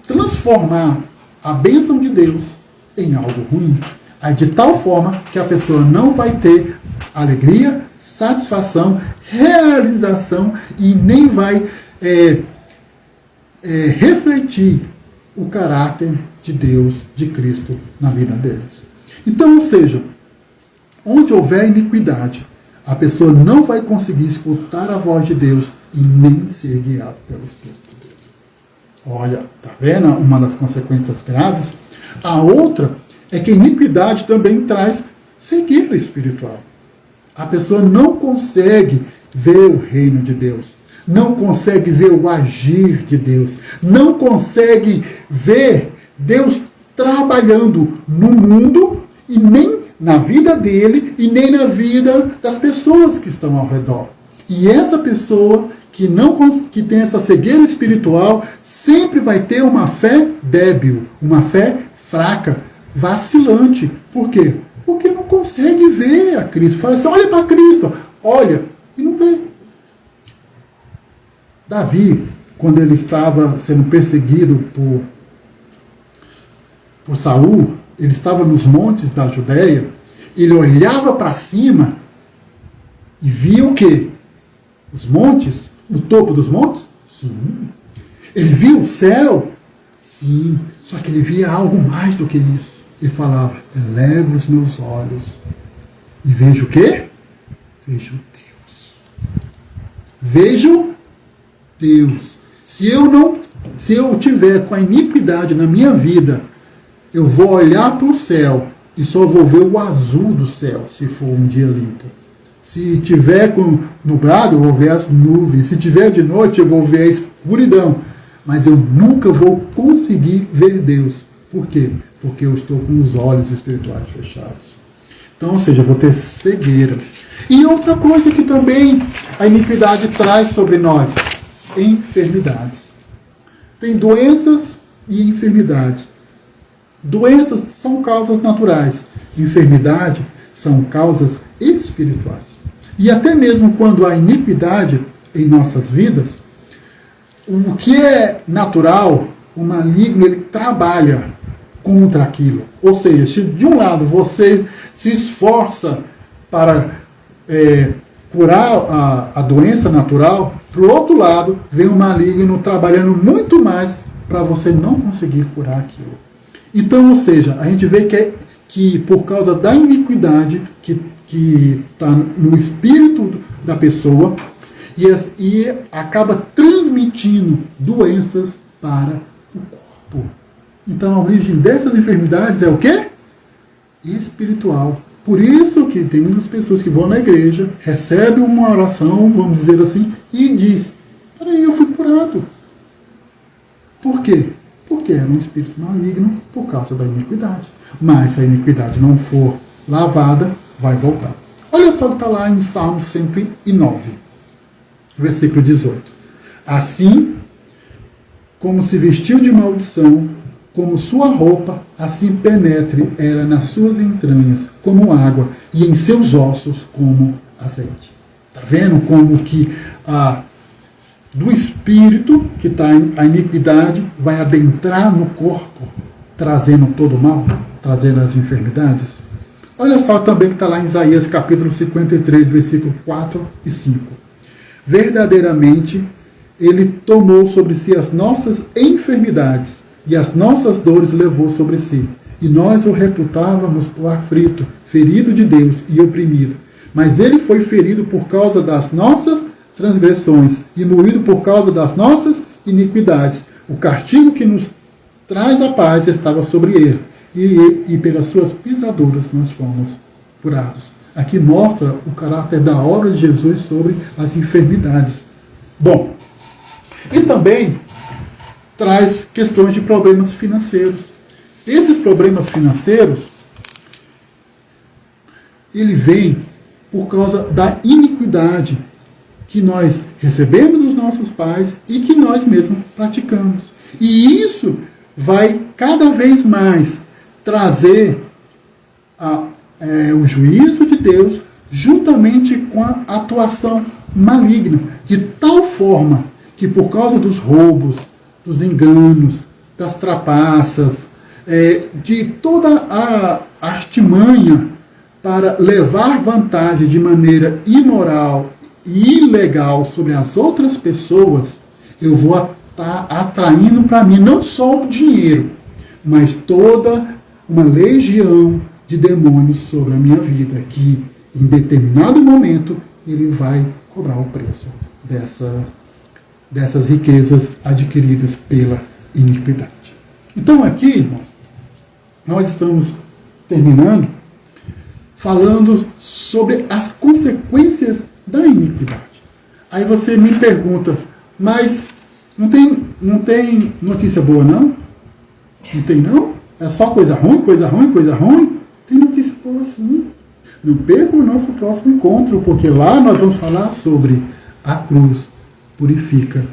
transformar a bênção de Deus em algo ruim. Aí, de tal forma que a pessoa não vai ter alegria, satisfação, realização e nem vai refletir o caráter de Deus, de Cristo, na vida deles. Então, ou seja, onde houver iniquidade, a pessoa não vai conseguir escutar a voz de Deus e nem ser guiada pelo Espírito dele. Olha, tá vendo uma das consequências graves? A outra é que a iniquidade também traz cegueira espiritual. A pessoa não consegue ver o reino de Deus, não consegue ver o agir de Deus, não consegue ver Deus trabalhando no mundo e nem na vida dele e nem na vida das pessoas que estão ao redor. E essa pessoa que tem essa cegueira espiritual sempre vai ter uma fé débil, uma fé fraca, vacilante. Por quê? Porque não consegue ver a Cristo. Fala assim, olha para Cristo, olha, e não vê. Davi, quando ele estava sendo perseguido por Saul, ele estava nos montes da Judéia, ele olhava para cima e via o quê? Os montes, o topo dos montes? Sim. Ele via o céu? Sim. Só que ele via algo mais do que isso. Ele falava, elevo os meus olhos e vejo o quê? Vejo Deus. Vejo Deus. Se eu tiver com a iniquidade na minha vida, eu vou olhar para o céu e só vou ver o azul do céu, se for um dia limpo. Se tiver com nublado, eu vou ver as nuvens. Se tiver de noite, eu vou ver a escuridão. Mas eu nunca vou conseguir ver Deus. Por quê? Porque eu estou com os olhos espirituais fechados. Então, ou seja, eu vou ter cegueira. E outra coisa que também a iniquidade traz sobre nós, enfermidades. Tem doenças e enfermidades. Doenças são causas naturais. Enfermidade são causas espirituais. E até mesmo quando há iniquidade em nossas vidas, o que é natural, o maligno, ele trabalha contra aquilo. Ou seja, se de um lado você se esforça para curar a doença natural, para o outro lado vem o maligno trabalhando muito mais para você não conseguir curar aquilo. Então, ou seja, a gente vê que por causa da iniquidade que está no espírito da pessoa e acaba transmitindo doenças para o corpo. Então a origem dessas enfermidades é o quê? Espiritual. Por isso que tem muitas pessoas que vão na igreja, recebem uma oração, vamos dizer assim, e diz, peraí, eu fui curado. Por quê? Porque era um espírito maligno por causa da iniquidade. Mas se a iniquidade não for lavada, vai voltar. Olha só o que está lá em Salmo 109, versículo 18. Assim, como se vestiu de maldição, como sua roupa, assim penetre ela nas suas entranhas, como água, e em seus ossos, como azeite. Está vendo como que do espírito, que está a iniquidade, vai adentrar no corpo, trazendo todo o mal, trazendo as enfermidades? Olha só também que está lá em Isaías capítulo 53, versículo 4 e 5. Verdadeiramente, ele tomou sobre si as nossas enfermidades e as nossas dores levou sobre si. E nós o reputávamos por aflito, ferido de Deus e oprimido. Mas ele foi ferido por causa das nossas transgressões e moído por causa das nossas iniquidades. O castigo que nos traz a paz estava sobre ele. E pelas suas pisaduras nós fomos curados. Aqui mostra o caráter da obra de Jesus sobre as enfermidades. Bom, e também traz questões de problemas financeiros. Esses problemas financeiros, ele vem por causa da iniquidade que nós recebemos dos nossos pais e que nós mesmos praticamos. E isso vai cada vez mais trazer o juízo de Deus juntamente com a atuação maligna, de tal forma que por causa dos roubos, dos enganos, das trapaças, de toda a artimanha para levar vantagem de maneira imoral e ilegal sobre as outras pessoas, eu vou estar atraindo para mim não só o dinheiro, mas toda uma legião de demônios sobre a minha vida, que em determinado momento ele vai cobrar o preço dessas riquezas adquiridas pela iniquidade. Então aqui, irmãos, nós estamos terminando falando sobre as consequências da iniquidade. Aí você me pergunta, mas não tem notícia boa não? Não tem não? É só coisa ruim, coisa ruim, coisa ruim? Tem notícia boa sim. Não perca o nosso próximo encontro, porque lá nós vamos falar sobre a cruz purifica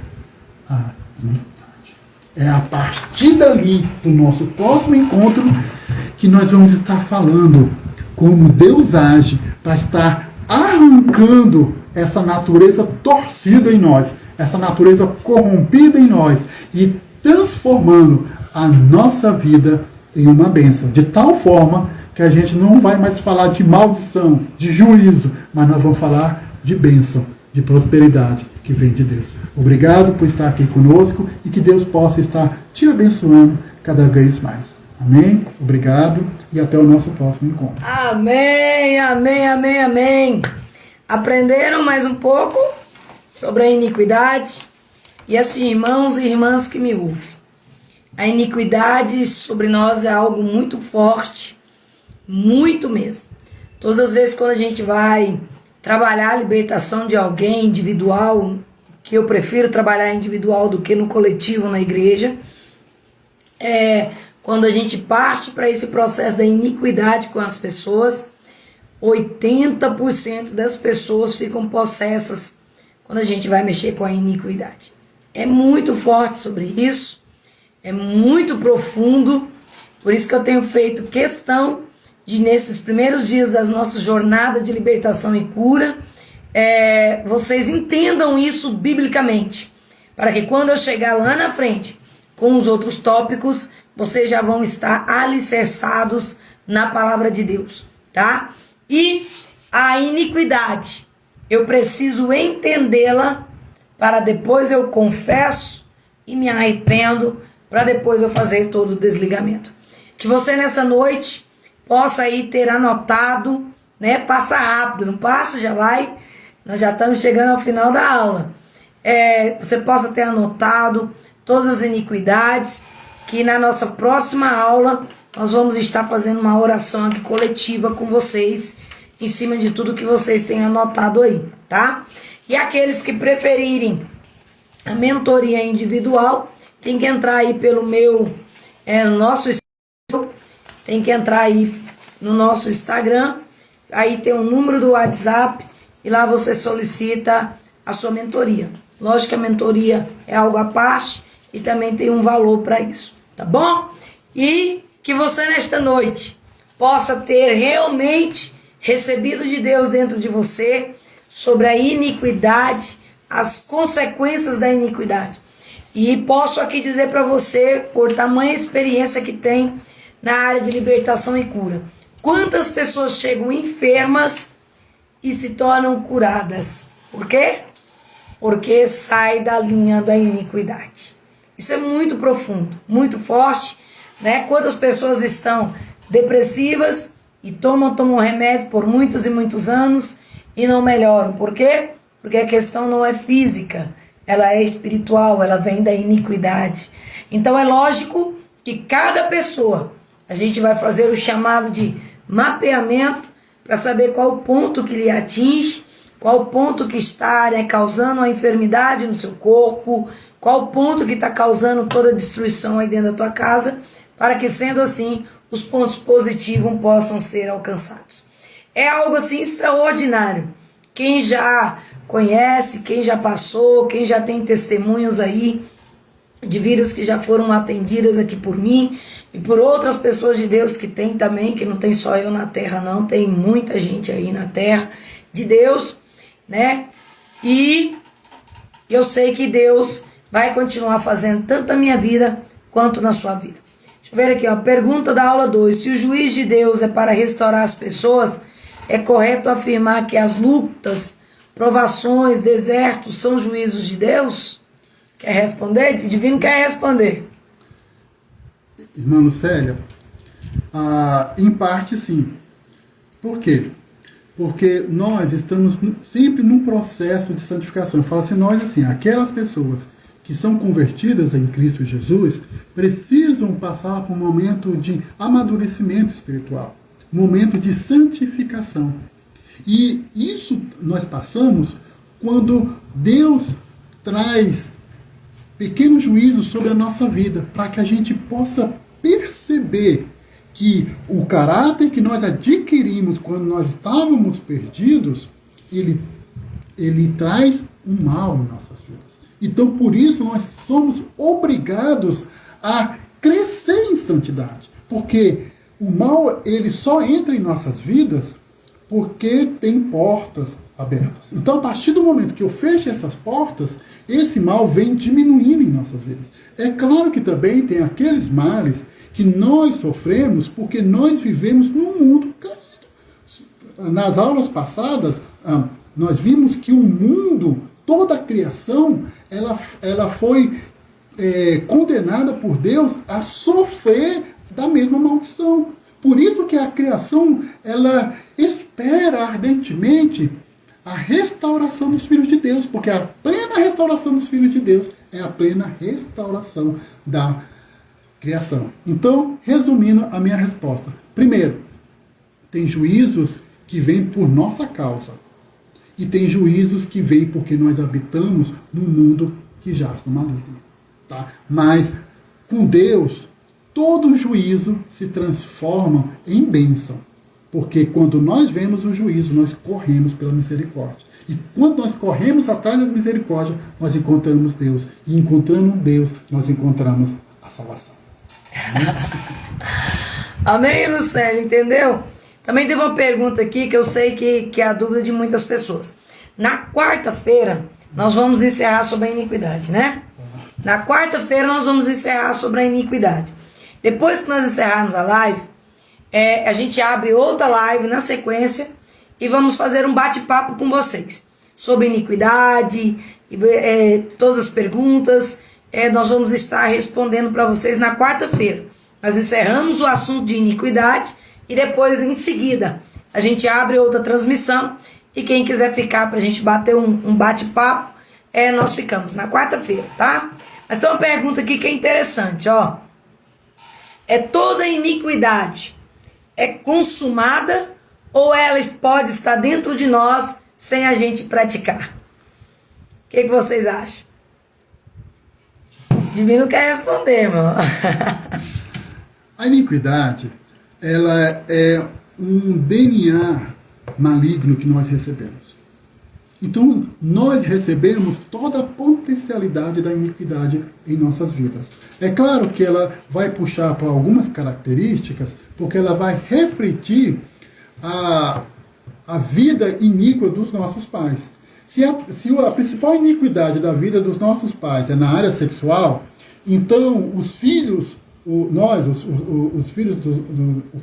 a iniquidade. É a partir dali, do nosso próximo encontro, que nós vamos estar falando como Deus age para estar arrancando essa natureza torcida em nós, essa natureza corrompida em nós e transformando a nossa vida em uma bênção, de tal forma que a gente não vai mais falar de maldição, de juízo, mas nós vamos falar de bênção, de prosperidade que vem de Deus. Obrigado por estar aqui conosco e que Deus possa estar te abençoando cada vez mais. Amém? Obrigado e até o nosso próximo encontro. Amém, amém, amém, amém. Aprenderam mais um pouco sobre a iniquidade? E assim, irmãos e irmãs que me ouvem, a iniquidade sobre nós é algo muito forte, muito mesmo. Todas as vezes quando a gente vai trabalhar a libertação de alguém individual, que eu prefiro trabalhar individual do que no coletivo na igreja, quando a gente parte para esse processo da iniquidade com as pessoas, 80% das pessoas ficam possessas quando a gente vai mexer com a iniquidade. É muito forte sobre isso, é muito profundo, por isso que eu tenho feito questão de, nesses primeiros dias das nossas jornadas de libertação e cura, vocês entendam isso biblicamente, para que quando eu chegar lá na frente com os outros tópicos, vocês já vão estar alicerçados na palavra de Deus, tá? E a iniquidade, eu preciso entendê-la para depois eu confesso e me arrependo, para depois eu fazer todo o desligamento. Que você nessa noite possa aí ter anotado, né? Passa rápido, não passa, já vai. Nós já estamos chegando ao final da aula. Você possa ter anotado todas as iniquidades, que na nossa próxima aula nós vamos estar fazendo uma oração aqui coletiva com vocês, em cima de tudo que vocês têm anotado aí, tá? E aqueles que preferirem a mentoria individual, tem que entrar aí pelo nosso Instagram, tem que entrar aí no nosso Instagram, aí tem o número do WhatsApp, e lá você solicita a sua mentoria. Lógico que a mentoria é algo à parte, e também tem um valor para isso, tá bom? E que você nesta noite possa ter realmente recebido de Deus dentro de você sobre a iniquidade, as consequências da iniquidade. E posso aqui dizer para você, por tamanha experiência que tem na área de libertação e cura, quantas pessoas chegam enfermas e se tornam curadas. Por quê? Porque sai da linha da iniquidade. Isso é muito profundo, muito forte, né? Quantas pessoas estão depressivas e tomam remédio por muitos e muitos anos e não melhoram. Por quê? Porque a questão não é física, ela é espiritual, ela vem da iniquidade. Então é lógico que cada pessoa, a gente vai fazer o chamado de mapeamento para saber qual o ponto que lhe atinge, qual o ponto que está, né, causando a enfermidade no seu corpo, qual o ponto que está causando toda a destruição aí dentro da tua casa, para que, sendo assim, os pontos positivos possam ser alcançados. É algo assim extraordinário. Quem já conhece, quem já passou, quem já tem testemunhos aí de vidas que já foram atendidas aqui por mim e por outras pessoas de Deus que tem também, que não tem só eu na terra não, tem muita gente aí na terra de Deus, né? E eu sei que Deus vai continuar fazendo tanto na minha vida quanto na sua vida. Deixa eu ver aqui, ó, pergunta da aula 2. Se o juiz de Deus é para restaurar as pessoas, é correto afirmar que as lutas, provações, desertos são juízos de Deus? Quer responder? O divino quer responder. Irmã Lucélia, em parte sim. Por quê? Porque nós estamos sempre num processo de santificação. Eu falo assim, nós assim, aquelas pessoas que são convertidas em Cristo Jesus precisam passar por um momento de amadurecimento espiritual, um momento de santificação. E isso nós passamos quando Deus traz pequenos juízos sobre a nossa vida, para que a gente possa perceber que o caráter que nós adquirimos quando nós estávamos perdidos, ele traz um mal em nossas vidas. Então, por isso, nós somos obrigados a crescer em santidade. Porque o mal, ele só entra em nossas vidas porque tem portas abertas. Então, a partir do momento que eu fecho essas portas, esse mal vem diminuindo em nossas vidas. É claro que também tem aqueles males que nós sofremos porque nós vivemos num mundo caído. Nas aulas passadas, nós vimos que o mundo, toda a criação, ela foi condenada por Deus a sofrer da mesma maldição. Por isso que a criação, ela espera ardentemente a restauração dos filhos de Deus, porque a plena restauração dos filhos de Deus é a plena restauração da criação. Então, resumindo a minha resposta. Primeiro, tem juízos que vêm por nossa causa. E tem juízos que vêm porque nós habitamos num mundo que jaz no maligno. Tá? Mas, com Deus, todo juízo se transforma em bênção. Porque quando nós vemos o juízo, nós corremos pela misericórdia. E quando nós corremos atrás da misericórdia, nós encontramos Deus. E encontrando Deus, nós encontramos a salvação. Amém, Lucélio, entendeu? Também teve uma pergunta aqui que eu sei que é a dúvida de muitas pessoas. Na quarta-feira, nós vamos encerrar sobre a iniquidade, né? Na quarta-feira, nós vamos encerrar sobre a iniquidade. Depois que nós encerrarmos a live, a gente abre outra live na sequência e vamos fazer um bate-papo com vocês sobre iniquidade, todas as perguntas. Nós vamos estar respondendo para vocês na quarta-feira. Nós encerramos o assunto de iniquidade e depois, em seguida, a gente abre outra transmissão e quem quiser ficar para a gente bater um bate-papo, nós ficamos na quarta-feira, tá? Mas tem uma pergunta aqui que é interessante, ó. Toda iniquidade consumada ou ela pode estar dentro de nós sem a gente praticar? O que vocês acham? Divino quer responder, irmão. A iniquidade, ela é um DNA maligno que nós recebemos. Então, nós recebemos toda a potencialidade da iniquidade em nossas vidas. É claro que ela vai puxar para algumas características, porque ela vai refletir a vida iníqua dos nossos pais. Se a principal iniquidade da vida dos nossos pais é na área sexual, então os filhos, os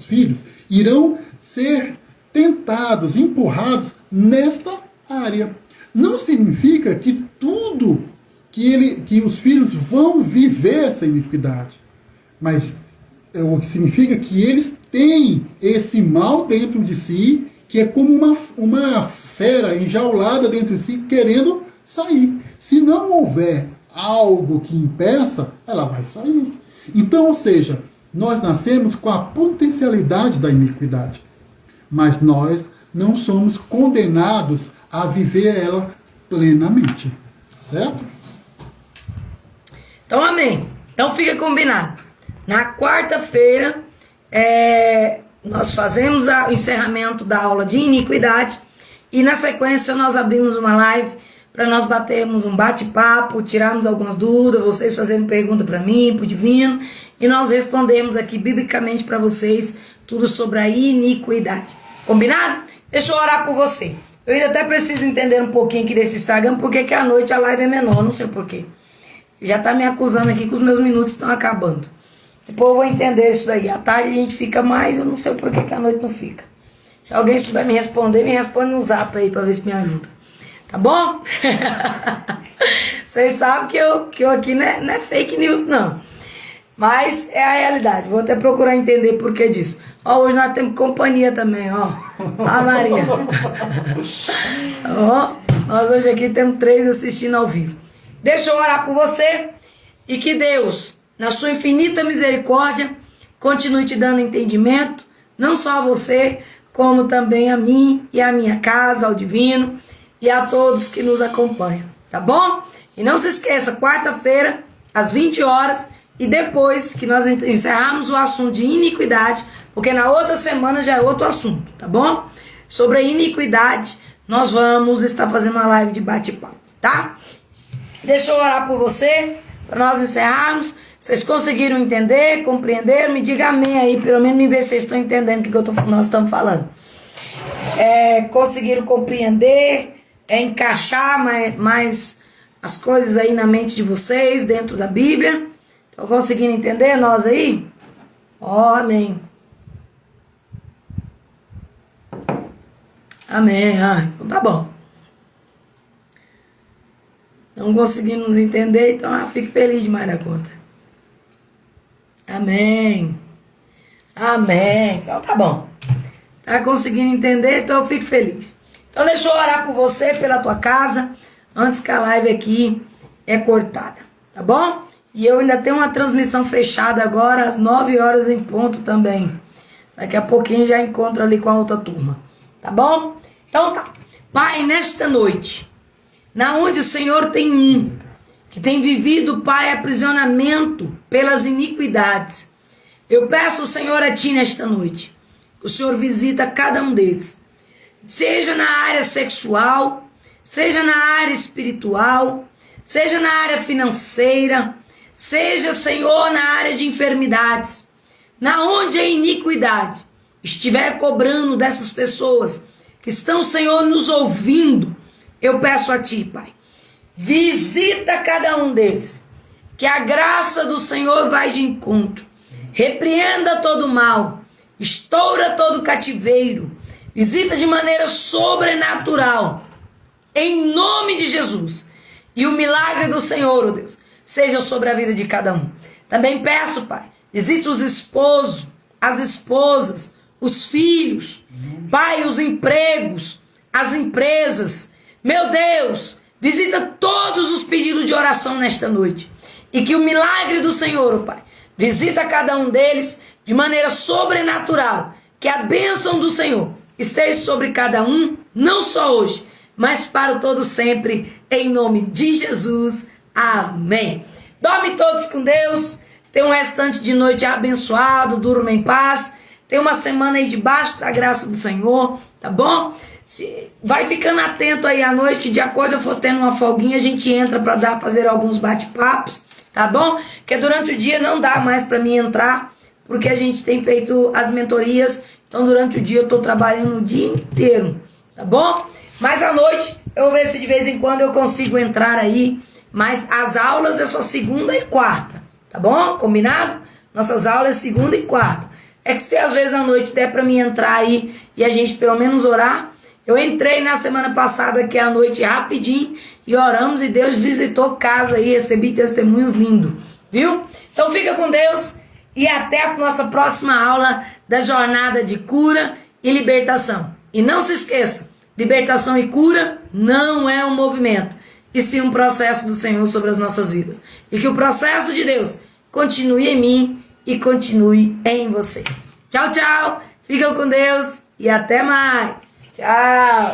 filhos irão ser tentados, empurrados nesta área. Não significa que tudo que os filhos vão viver essa iniquidade, mas o que significa que eles têm esse mal dentro de si, que é como uma fera enjaulada dentro de si, querendo sair. Se não houver algo que impeça, ela vai sair. Então, ou seja, nós nascemos com a potencialidade da iniquidade, mas nós não somos condenados a viver ela plenamente. Certo? Então, amém. Então fica combinado. Na quarta-feira, nós fazemos o encerramento da aula de iniquidade e na sequência nós abrimos uma live para nós batermos um bate-papo, tirarmos algumas dúvidas, vocês fazendo pergunta para mim, para o Divino, e nós respondemos aqui biblicamente para vocês tudo sobre a iniquidade. Combinado? Deixa eu orar por você. Eu ainda até preciso entender um pouquinho aqui desse Instagram, porque que à noite a live é menor, não sei porquê. Já tá me acusando aqui que os meus minutos estão acabando. Depois eu vou entender isso daí. À tarde a gente fica mais, eu não sei porquê que à noite não fica. Se alguém souber me responder, me responde no zap aí pra ver se me ajuda. Tá bom? Vocês sabem que eu aqui não é fake news, não. Mas é a realidade. Vou até procurar entender por que disso. Ó, hoje nós temos companhia também, ó. A Maria. Ó, nós hoje aqui temos 3 assistindo ao vivo. Deixa eu orar por você e que Deus, na sua infinita misericórdia, continue te dando entendimento, não só a você, como também a mim e a minha casa, ao Divino e a todos que nos acompanham, tá bom? E não se esqueça, quarta-feira, às 20 horas, e depois que nós encerrarmos o assunto de iniquidade, porque na outra semana já é outro assunto, tá bom? Sobre a iniquidade, nós vamos estar fazendo uma live de bate-papo, tá? Deixa eu orar por você, para nós encerrarmos. Vocês conseguiram entender, compreender? Me diga amém aí, pelo menos me ver se vocês estão entendendo o que nós estamos falando. Conseguiram compreender, encaixar mais as coisas aí na mente de vocês, dentro da Bíblia? Estão conseguindo entender nós aí? Amém. Amém. Então tá bom. Não conseguindo nos entender, então eu fico feliz demais da conta. Amém. Amém. Então tá bom. Tá conseguindo entender, então eu fico feliz. Então deixa eu orar por você, pela tua casa, antes que a live aqui é cortada, tá bom? E eu ainda tenho uma transmissão fechada agora, às 9 horas em ponto também. Daqui a pouquinho já encontro ali com a outra turma, tá bom? Então tá. Pai, nesta noite, na onde o Senhor tem um, que tem vivido, Pai, aprisionamento pelas iniquidades, eu peço, Senhor, a Ti nesta noite, que o Senhor visita cada um deles, seja na área sexual, seja na área espiritual, seja na área financeira, seja, Senhor, na área de enfermidades, na onde a iniquidade estiver cobrando dessas pessoas que estão, Senhor, nos ouvindo, eu peço a Ti, Pai, visita cada um deles, que a graça do Senhor vai de encontro, repreenda todo mal, estoura todo cativeiro, visita de maneira sobrenatural, em nome de Jesus, e o milagre do Senhor, ó Deus, seja sobre a vida de cada um. Também peço, Pai, visita os esposos, as esposas, os filhos, Pai, os empregos, as empresas. Meu Deus, visita todos os pedidos de oração nesta noite. E que o milagre do Senhor, ó Pai, visita cada um deles de maneira sobrenatural. Que a bênção do Senhor esteja sobre cada um, não só hoje, mas para todo sempre, em nome de Jesus. Amém. Dorme todos com Deus. Tenha um restante de noite abençoado. Durma em paz. Tenha uma semana aí debaixo da graça do Senhor. Tá bom? Vai ficando atento aí à noite, que de acordo eu for tendo uma folguinha, a gente entra para fazer alguns bate-papos. Tá bom? Porque durante o dia não dá mais para mim entrar, porque a gente tem feito as mentorias. Então durante o dia eu estou trabalhando o dia inteiro. Tá bom? Mas à noite eu vou ver se de vez em quando eu consigo entrar aí. Mas as aulas é só segunda e quarta, tá bom? Combinado? Nossas aulas é segunda e quarta. É que se às vezes à noite der para mim entrar aí e a gente pelo menos orar. Eu entrei na semana passada aqui à noite rapidinho e oramos e Deus visitou casa aí, recebi testemunhos lindos, viu? Então fica com Deus e até a nossa próxima aula da jornada de cura e libertação. E não se esqueça, libertação e cura não é um movimento, e sim um processo do Senhor sobre as nossas vidas. E que o processo de Deus continue em mim e continue em você. Tchau, tchau. Fica com Deus e até mais. Tchau.